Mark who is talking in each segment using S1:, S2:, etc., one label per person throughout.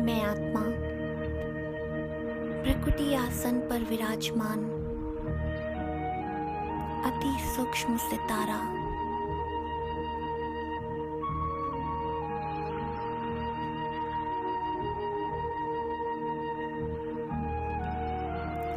S1: मैं आत्मा प्रकृति आसन पर विराजमान अति सूक्ष्म सितारा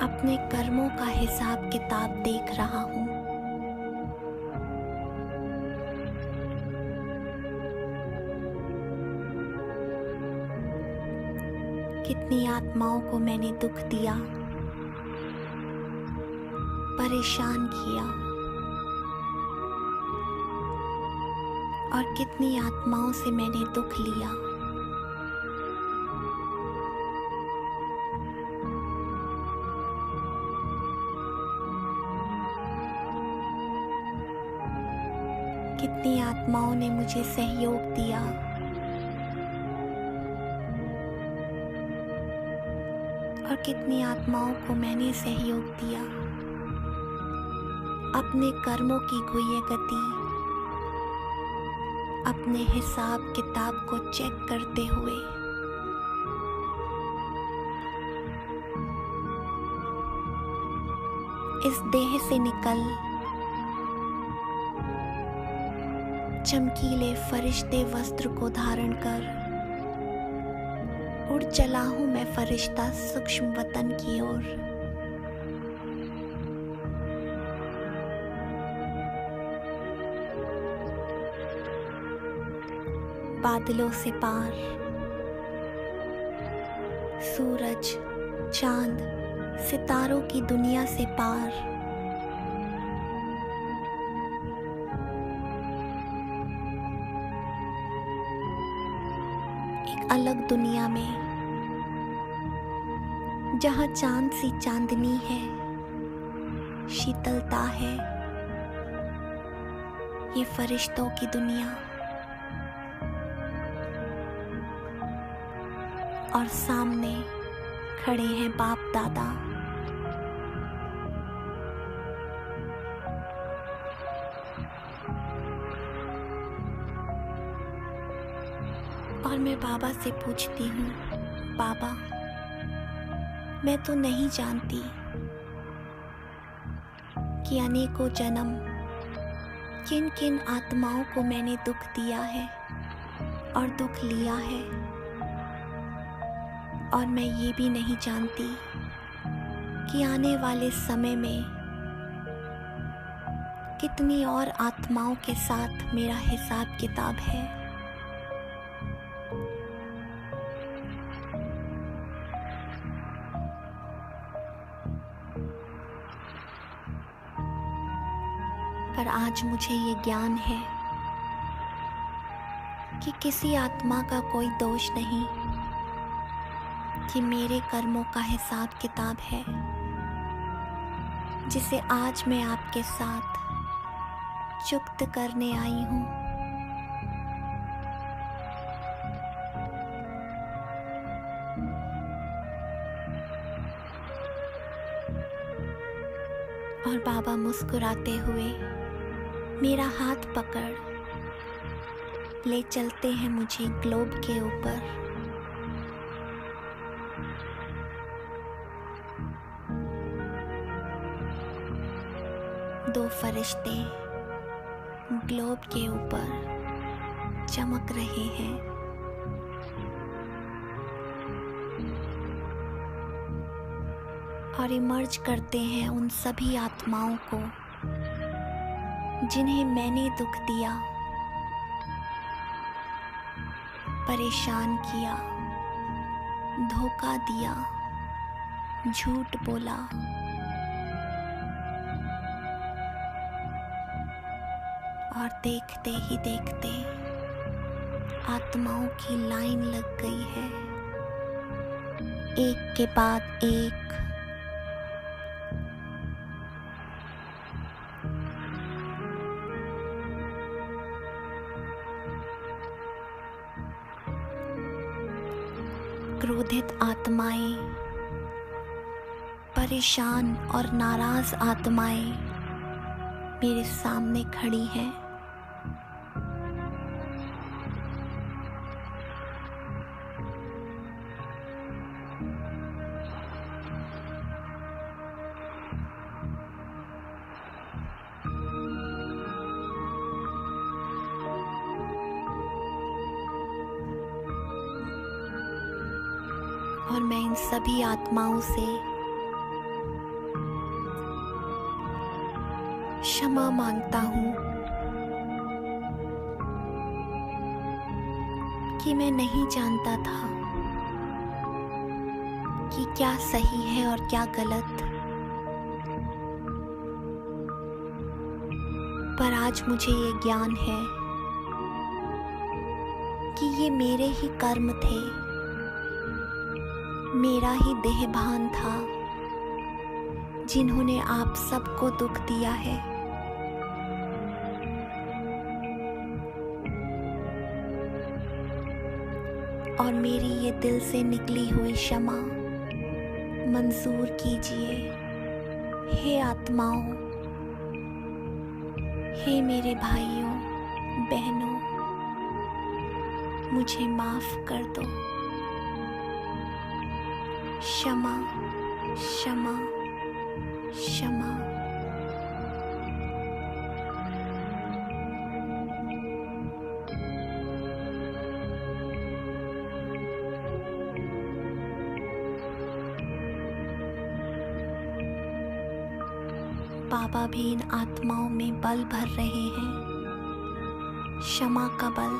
S1: अपने कर्मों का हिसाब किताब देख रहा हूँ। कितनी आत्माओं को मैंने दुख दिया, परेशान किया और कितनी आत्माओं से मैंने दुख लिया। कितनी आत्माओं ने मुझे सहयोग दिया और कितनी आत्माओं को मैंने सहयोग दिया। अपने कर्मों की गुह्य गति, अपने हिसाब किताब को चेक करते हुए इस देह से निकल चमकीले फरिश्ते वस्त्र को धारण कर उड़ चला हूं मैं फरिश्ता सूक्ष्म वतन की ओर। बादलों से पार, सूरज, चांद, सितारों की दुनिया से पार अलग दुनिया में, जहां चांद सी चांदनी है, शीतलता है, ये फरिश्तों की दुनिया। और सामने खड़े हैं बाप दादा। और मैं बाबा से पूछती हूँ, बाबा मैं तो नहीं जानती कि अनेकों जन्म किन किन आत्माओं को मैंने दुख दिया है और दुख लिया है। और मैं ये भी नहीं जानती कि आने वाले समय में कितनी और आत्माओं के साथ मेरा हिसाब किताब है। पर आज मुझे ये ज्ञान है कि किसी आत्मा का कोई दोष नहीं, कि मेरे कर्मों का हिसाब किताब है, जिसे आज मैं आपके साथ चुक्त करने आई हूँ। और बाबा मुस्कुराते हुए मेरा हाथ पकड़ ले चलते हैं मुझे ग्लोब के ऊपर। दो फरिश्ते ग्लोब के ऊपर चमक रहे हैं। और इमर्ज करते हैं उन सभी आत्माओं को जिन्हें मैंने दुख दिया, परेशान किया, धोखा दिया, झूठ बोला। और देखते ही देखते आत्माओं की लाइन लग गई है, एक के बाद एक। क्रोधित आत्माएं, परेशान और नाराज आत्माएं मेरे सामने खड़ी हैं। और मैं इन सभी आत्माओं से क्षमा मांगता हूँ कि मैं नहीं जानता था कि क्या सही है और क्या गलत। पर आज मुझे ये ज्ञान है कि ये मेरे ही कर्म थे, मेरा ही देहभान था जिन्होंने आप सबको दुख दिया है। और मेरी ये दिल से निकली हुई क्षमा मंजूर कीजिए। हे आत्माओं, हे मेरे भाइयों बहनों, मुझे माफ कर दो। क्षमा क्षमा क्षमा। बाबा भी इन आत्माओं में बल भर रहे हैं, क्षमा का बल।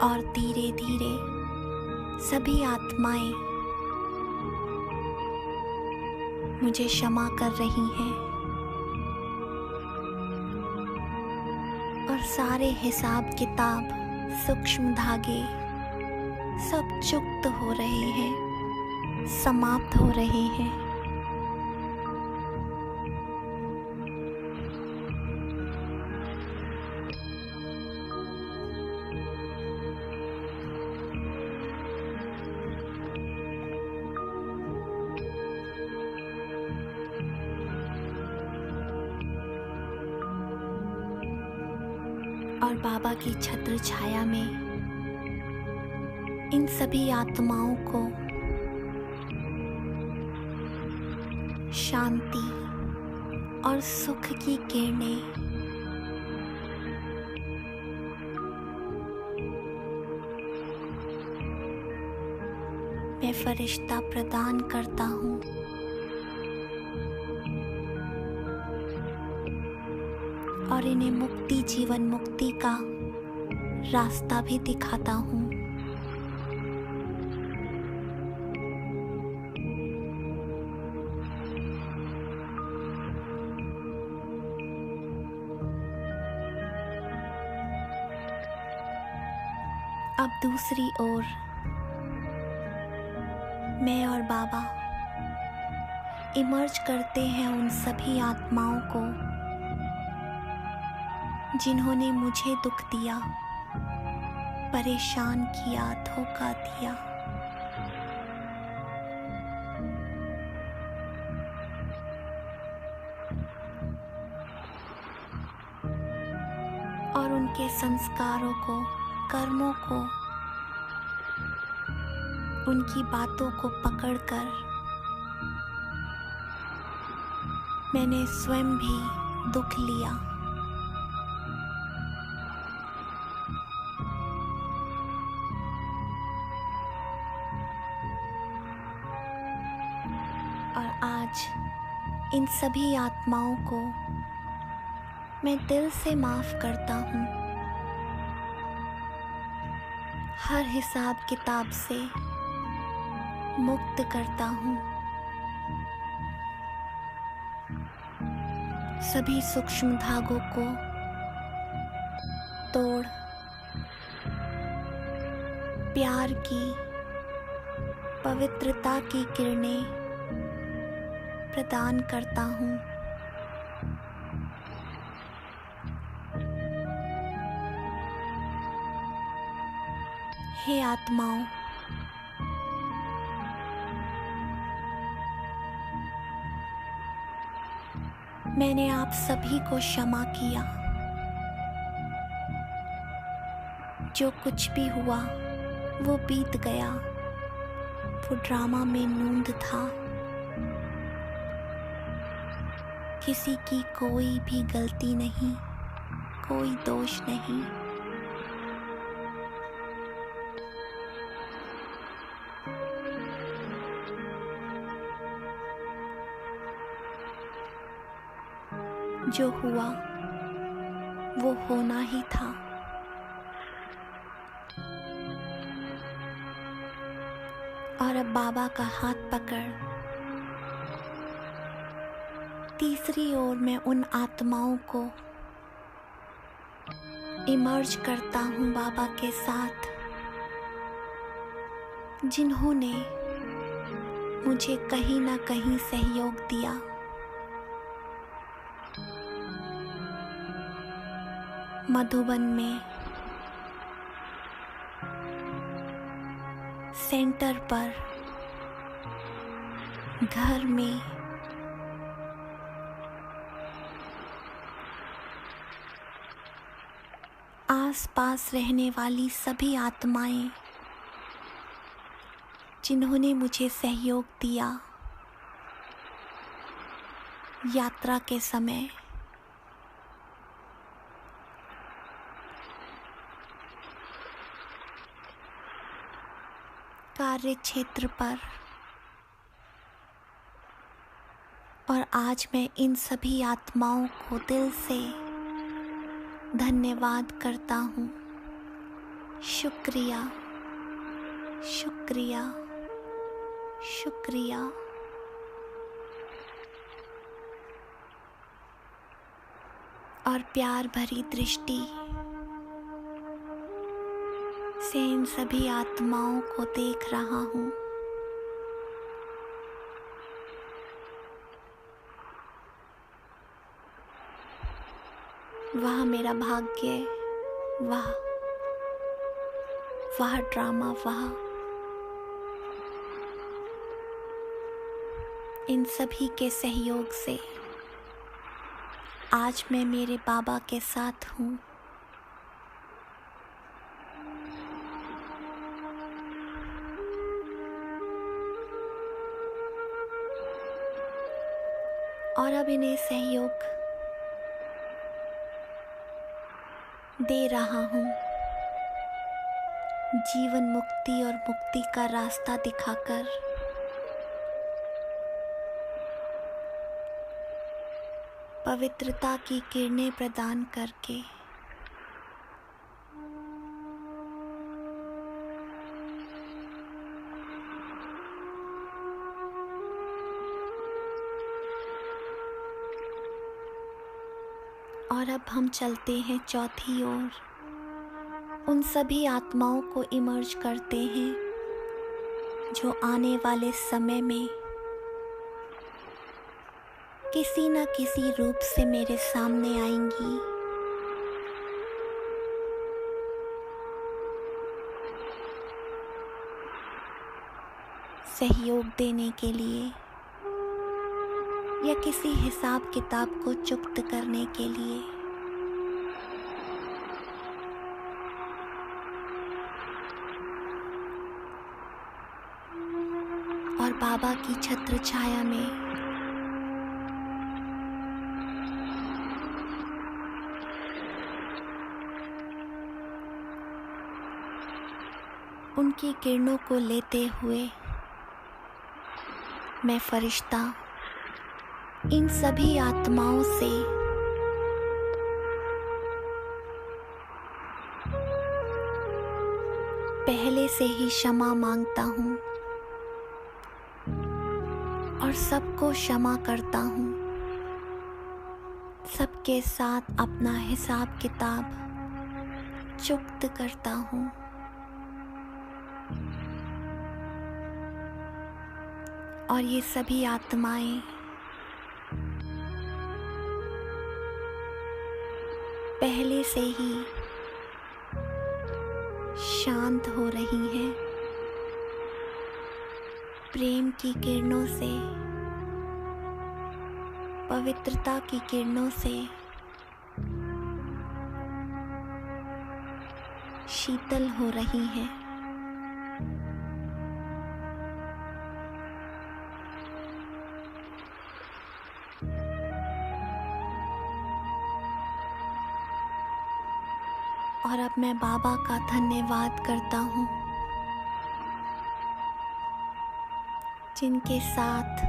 S1: और धीरे धीरे सभी आत्माएं मुझे क्षमा कर रही हैं और सारे हिसाब किताब, सूक्ष्म धागे सब चुक्त हो रहे हैं, समाप्त हो रहे हैं। और बाबा की छत्र छाया में इन सभी आत्माओं को शांति और सुख की किरणें मैं फरिश्ता प्रदान करता हूँ। और इन्हें मुक्ति, जीवन मुक्ति का रास्ता भी दिखाता हूँ। अब दूसरी ओर मैं और बाबा इमर्ज करते हैं उन सभी आत्माओं को जिन्होंने मुझे दुख दिया, परेशान किया, धोखा दिया। और उनके संस्कारों को, कर्मों को, उनकी बातों को पकड़कर मैंने स्वयं भी दुख लिया। और आज इन सभी आत्माओं को मैं दिल से माफ करता हूँ, हर हिसाब किताब से मुक्त करता हूँ। सभी सूक्ष्म धागों को तोड़ प्यार की, पवित्रता की किरणें प्रदान करता हूँ। हे आत्माओं, मैंने आप सभी को क्षमा किया। जो कुछ भी हुआ वो बीत गया, वो ड्रामा में नूंद था। किसी की कोई भी गलती नहीं, कोई दोष नहीं। जो हुआ वो होना ही था। और अब बाबा का हाथ पकड़ तीसरी ओर मैं उन आत्माओं को इमर्ज करता हूँ बाबा के साथ, जिन्होंने मुझे कहीं ना कहीं सहयोग दिया। मधुबन में सेंटर पर, घर में, आस-पास रहने वाली सभी आत्माएं जिन्होंने मुझे सहयोग दिया यात्रा के समय, कार्य क्षेत्र पर, और आज मैं इन सभी आत्माओं को दिल से धन्यवाद करता हूँ। शुक्रिया, शुक्रिया, शुक्रिया। और प्यार भरी दृष्टि से इन सभी आत्माओं को देख रहा हूँ। वह मेरा भाग्य, वह ड्रामा, वह इन सभी के सहयोग से आज मैं मेरे बाबा के साथ हूँ। और अब इन्हें सहयोग दे रहा हूँ, जीवन मुक्ति और मुक्ति का रास्ता दिखाकर। पवित्रता की किरणें प्रदान करके। और अब हम चलते हैं चौथी ओर, उन सभी आत्माओं को इमर्ज करते हैं जो आने वाले समय में किसी न किसी रूप से मेरे सामने आएंगी। सहयोग देने के लिए या किसी हिसाब किताब को चुक्त करने के लिए। और बाबा की छत्र छाया में उनकी किरणों को लेते हुए मैं फरिश्ता इन सभी आत्माओं से पहले से ही क्षमा मांगता हूँ और सबको क्षमा करता हूँ। सबके साथ अपना हिसाब किताब चुक्त करता हूँ। और ये सभी आत्माएं पहले से ही शांत हो रही हैं, प्रेम की किरणों से, पवित्रता की किरणों से शीतल हो रही हैं। और अब मैं बाबा का धन्यवाद करता हूँ, जिनके साथ,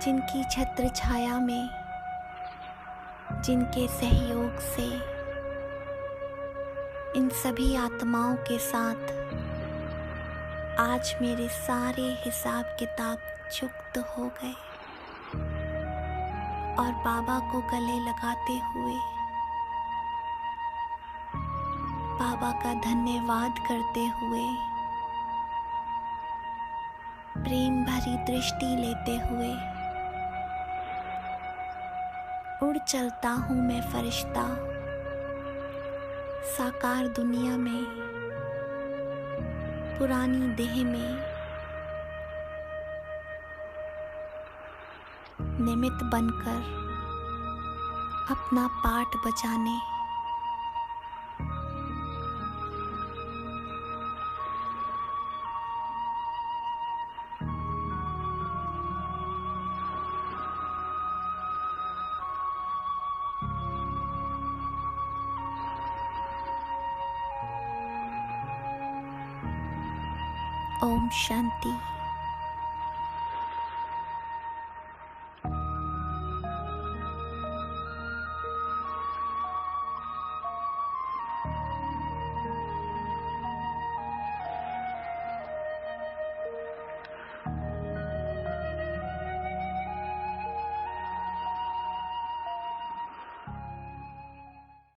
S1: जिनकी छत्र छाया में जिनके सहयोग से इन सभी आत्माओं के साथ आज मेरे सारे हिसाब किताब चुक्त हो गए। और बाबा को गले लगाते हुए बाबा का धन्यवाद करते हुए, प्रेम भरी दृष्टि लेते हुए उड़ चलता हूँ मैं फरिश्ता साकार दुनिया में, पुरानी देह में, निमित्त बनकर अपना पाठ बजाने। ओम शांति।